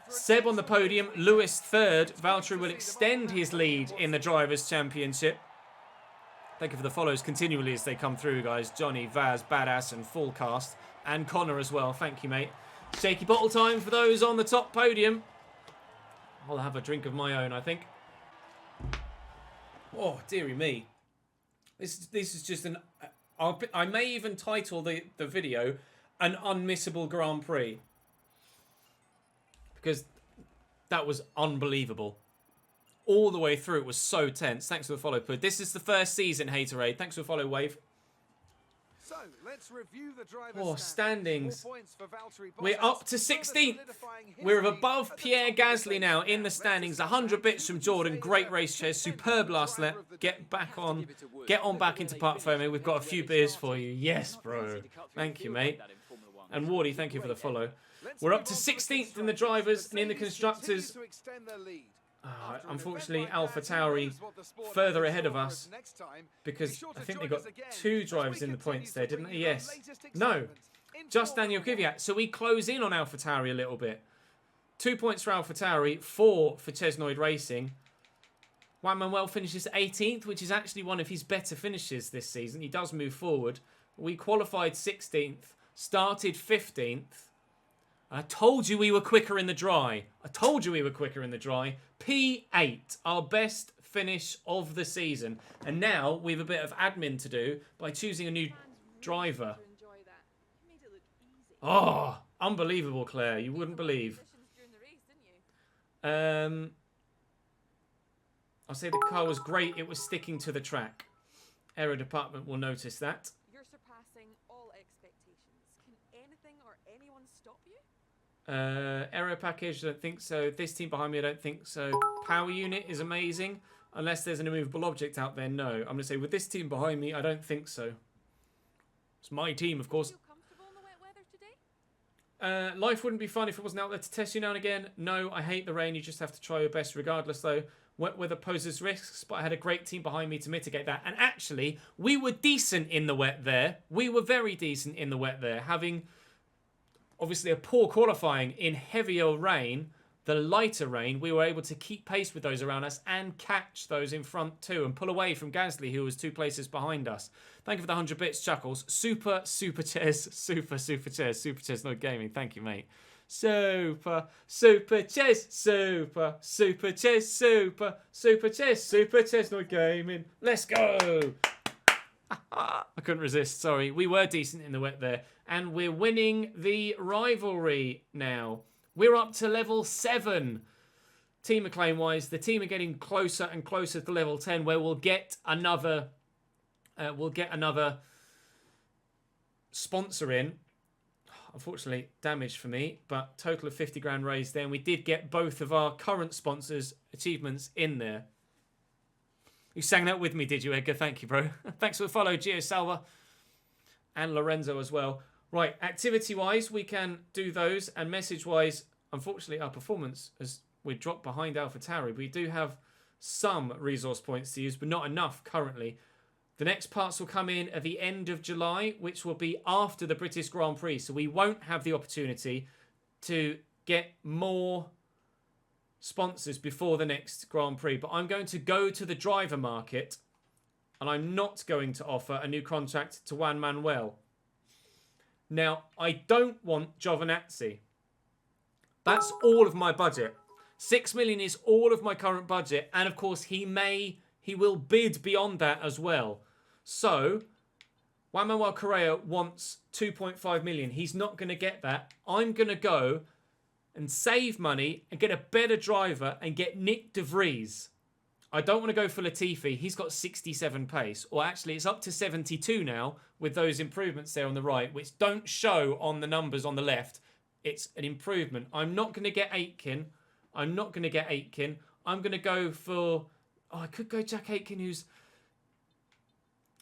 Seb on the podium, Lewis third. Valtteri will extend his lead in the Drivers' Championship. Thank you for the follows continually as they come through, guys. Johnny, Vaz, Badass and Fullcast. And Connor as well. Thank you, mate. Shaky bottle time for those on the top podium. I'll have a drink of my own, I think. Oh, dearie me. This is just an... I may even title the video an Unmissable Grand Prix. Because that was unbelievable. All the way through, it was so tense. Thanks for the follow, Pud. This is the first season, Haterade. Thanks for the follow, Wave. So, let's review the standings. We're up to 16th. We're above Pierre Gasly now in the standings. 100 bits from Jordan. Great race, Ches. Superb last lap. Get on back into Park Ferme. We've got a few beers for you. Yes, bro. Thank you, mate. And Wardy, thank you for the follow. We're up to 16th in the drivers and in the constructors. Unfortunately, AlphaTauri further ahead of us because I think they got 2 drivers in the points there, didn't they? Yes. No. Just Daniel Kvyat. So we close in on AlphaTauri a little bit. 2 points for AlphaTauri, 4 for Chesnoid Racing. Juan Manuel finishes 18th, which is actually one of his better finishes this season. He does move forward. We qualified 16th, started 15th. I told you we were quicker in the dry. P8, our best finish of the season. And now we have a bit of admin to do by choosing a new driver. Oh, unbelievable, Claire. You wouldn't believe. I'll say the car was great. It was sticking to the track. Aero department will notice that. You're surpassing all expectations. Can anything or anyone stop you? Aero package, I don't think so. This team behind me, I don't think so. Power unit is amazing. Unless there's an immovable object out there, no. I'm going to say with this team behind me, I don't think so. It's my team, of course. Feel comfortable in the wet weather today? Life wouldn't be fun if it wasn't out there to test you now and again. No, I hate the rain. You just have to try your best regardless, though. Wet weather poses risks, but I had a great team behind me to mitigate that. And actually, we were decent in the wet there. We were very decent in the wet there, having... obviously a poor qualifying in heavier rain, the lighter rain, we were able to keep pace with those around us and catch those in front too and pull away from Gasly, who was 2 places behind us. Thank you for the 100 bits, Chuckles. Super Chess, Super Chess, not gaming. Thank you, mate. Super Chess, Super Chess, not gaming. Let's go. I couldn't resist, sorry. We were decent in the wet there. And we're winning the rivalry now. We're up to level 7. team acclaim wise, the team are getting closer and closer to level 10, where we'll get another sponsor in. Unfortunately, damaged for me, but total of 50 grand raised there. And we did get both of our current sponsors' achievements in there. You sang that with me, did you, Edgar? Thank you, bro. Thanks for the follow, Gio Salva and Lorenzo as well. Right, activity-wise, we can do those. And message-wise, unfortunately, our performance, as we dropped behind AlphaTauri, we do have some resource points to use, but not enough currently. The next parts will come in at the end of July, which will be after the British Grand Prix. So we won't have the opportunity to get more sponsors before the next Grand Prix. But I'm going to go to the driver market, and I'm not going to offer a new contract to Juan Manuel. Now, I don't want Giovinazzi. That's all of my budget. 6 million is all of my current budget. And of course, he will bid beyond that as well. So, Juan Manuel Correa wants 2.5 million. He's not going to get that. I'm going to go and save money and get a better driver and get Nick De Vries. I don't want to go for Latifi. He's got 67 pace. Or actually, it's up to 72 now with those improvements there on the right, which don't show on the numbers on the left. It's an improvement. I'm not going to get Aitken. I'm going to go for... Oh, I could go Jack Aitken, who's...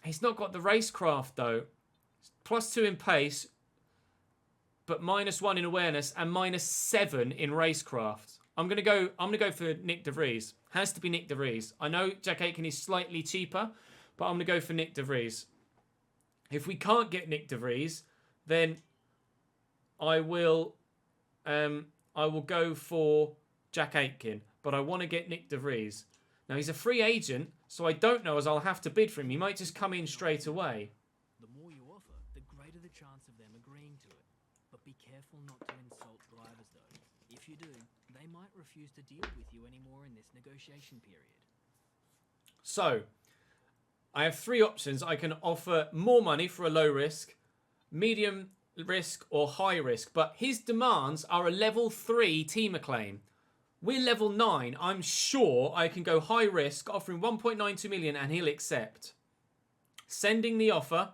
He's not got the racecraft, though. +2 in pace, but -1 in awareness and -7 in racecraft. I'm gonna go for Nick De Vries. Has to be Nick De Vries. I know Jack Aitken is slightly cheaper, but I'm gonna go for Nick De Vries. If we can't get Nick De Vries, then I will go for Jack Aitken. But I want to get Nick De Vries. Now, he's a free agent, so I don't know as I'll have to bid for him. He might just come in straight away. The more you offer, the greater the chance of them agreeing to it. But be careful not to insult drivers, though. If you do, they might refuse to deal with you anymore in this negotiation period. So, I have 3 options. I can offer more money for a low risk, medium risk, or high risk. But his demands are a level 3 team acclaim. We're level 9. I'm sure I can go high risk, offering 1.92 million, and he'll accept. Sending the offer.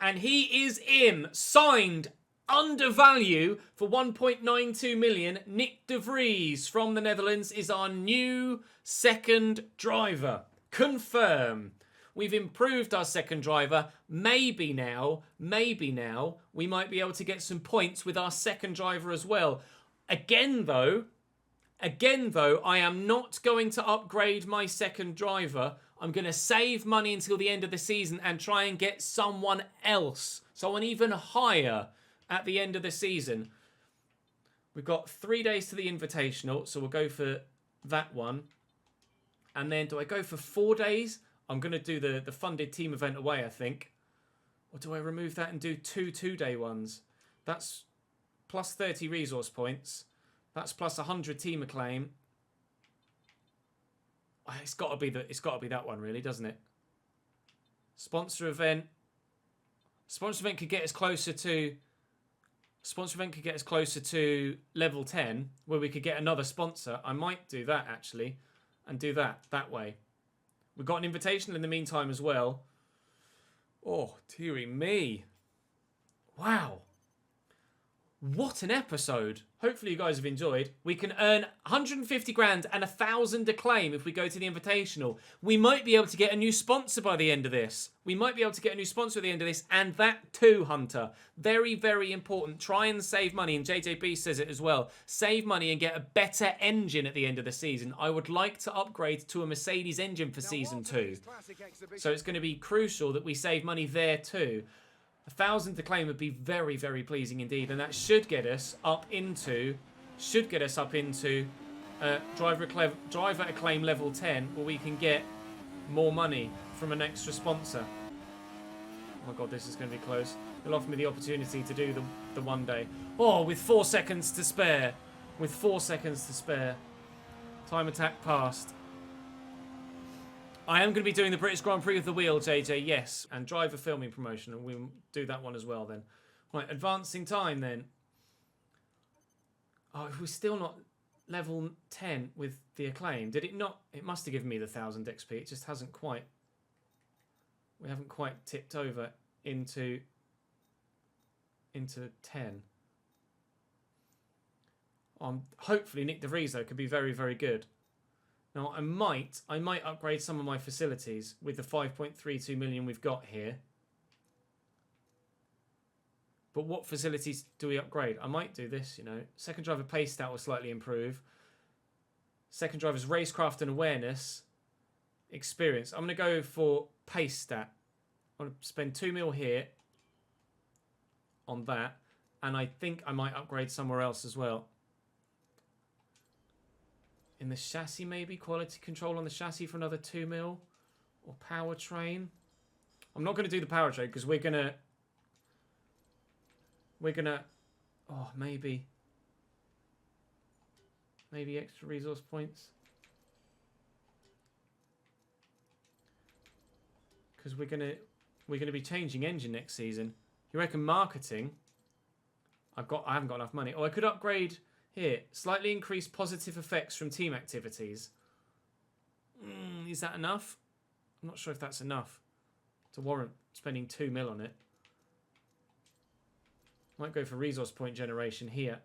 And he is in. Signed. Under value for 1.92 million. Nick De Vries from the Netherlands is our new second driver. Confirm. We've improved our second driver. Maybe now, we might be able to get some points with our second driver as well. Again, though, I am not going to upgrade my second driver. I'm going to save money until the end of the season and try and get someone else, someone even higher at the end of the season. We've got 3 days to the Invitational, so we'll go for that one. And then do I go for 4 days? I'm going to do the funded team event away, I think. Or do I remove that and do 2 2-day ones? That's plus 30 resource points. That's plus 100 team acclaim. It's got to be that one, really, doesn't it? Sponsor event. Sponsor event could get us closer to. Sponsor event could get us closer to level 10, where we could get another sponsor. I might do that actually, and do that way. We've got an invitational in the meantime as well. Oh, dearie me! Wow. What an episode. Hopefully you guys have enjoyed. We can earn 150 grand and 1,000 acclaim if we go to the Invitational. We might be able to get a new sponsor by the end of this. And that too, Hunter. Very, very important. Try and save money. And JJB says it as well. Save money and get a better engine at the end of the season. I would like to upgrade to a Mercedes engine for Season 2. So it's going to be crucial that we save money there too. 1,000 acclaim would be very, very pleasing indeed, and that should get us up into driver acclaim level 10, where we can get more money from an extra sponsor. Oh my god, this is going to be close. He'll offer me the opportunity to do the 1 day. Oh, with 4 seconds to spare. Time attack passed. I am going to be doing the British Grand Prix of the Wheel, JJ, yes. And driver filming promotion, and we'll do that one as well then. Right, advancing time then. Oh, if we're still not... level 10 with the acclaim? Did it not? It must have given me the 1000 XP. It just hasn't quite. We haven't quite tipped over into 10. Hopefully Nick DeVries though could be very, very good. Now I might upgrade some of my facilities with the 5.32 million we've got here. But what facilities do we upgrade? I might do this, you know. Second driver pace stat will slightly improve. Second driver's racecraft and awareness. Experience. I'm going to go for pace stat. I'm going to spend 2 mil here on that. And I think I might upgrade somewhere else as well. In the chassis maybe? Quality control on the chassis for another 2 mil. Or powertrain. I'm not going to do the powertrain because we're going to... Oh, maybe extra resource points. Because we're gonna be changing engine next season. You reckon marketing? I haven't got enough money. Oh, I could upgrade here. Slightly increase positive effects from team activities. Is that enough? I'm not sure if that's enough to warrant spending 2 mil on it. Might go for resource point generation here.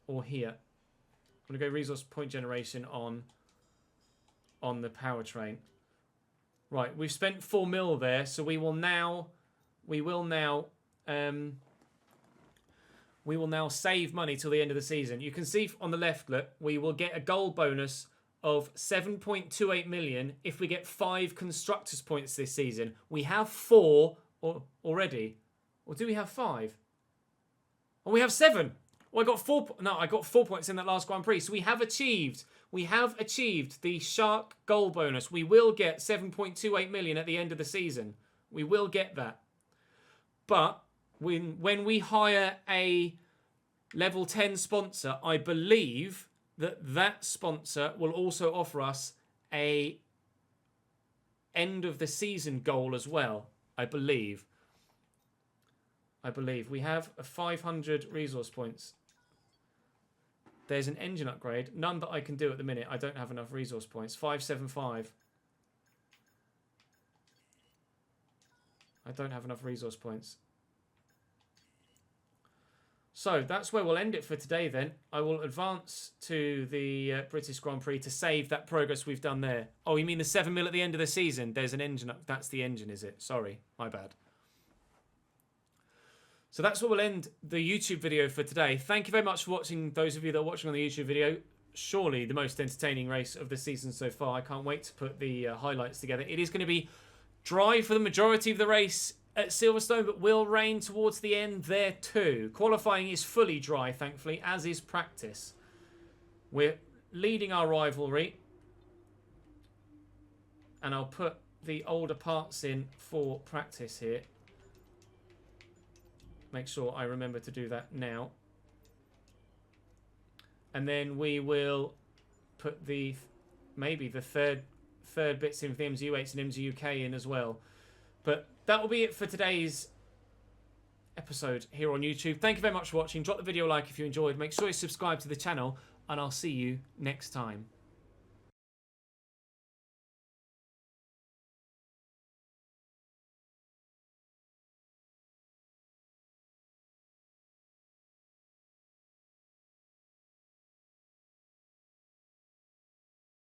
Or here. I'm going to go resource point generation on the powertrain. Right, we've spent 4 mil there, so we will now save money till the end of the season. You can see on the left, look, we will get a gold bonus of 7.28 million if we get 5 constructors points this season. We have 4 already. Or do we have 5? Oh, we have 7. Oh, I got 4. No, I got 4 points in that last Grand Prix. So we have achieved the Shark goal bonus. We will get 7.28 million at the end of the season. We will get that. But when we hire a level 10 sponsor, I believe that sponsor will also offer us a end of the season goal as well. I believe we have a 500 resource points. There's an engine upgrade. None that I can do at the minute. I don't have enough resource points. 575. I don't have enough resource points. So that's where we'll end it for today then. I will advance to the British Grand Prix to save that progress we've done there. Oh, you mean the 7 mil at the end of the season? There's an engine up. That's the engine, is it? Sorry, my bad. So that's where we'll end the YouTube video for today. Thank you very much for watching, those of you that are watching on the YouTube video. Surely the most entertaining race of the season so far. I can't wait to put the highlights together. It is going to be dry for the majority of the race at Silverstone, but will rain towards the end there too. Qualifying is fully dry, thankfully, as is practice. We're leading our rivalry. And I'll put the older parts in for practice here. Make sure I remember to do that now. And then we will put maybe the third bits in for the MGU8 and MGUK in as well. But that will be it for today's episode here on YouTube. Thank you very much for watching. Drop the video a like if you enjoyed. Make sure you subscribe to the channel, and I'll see you next time.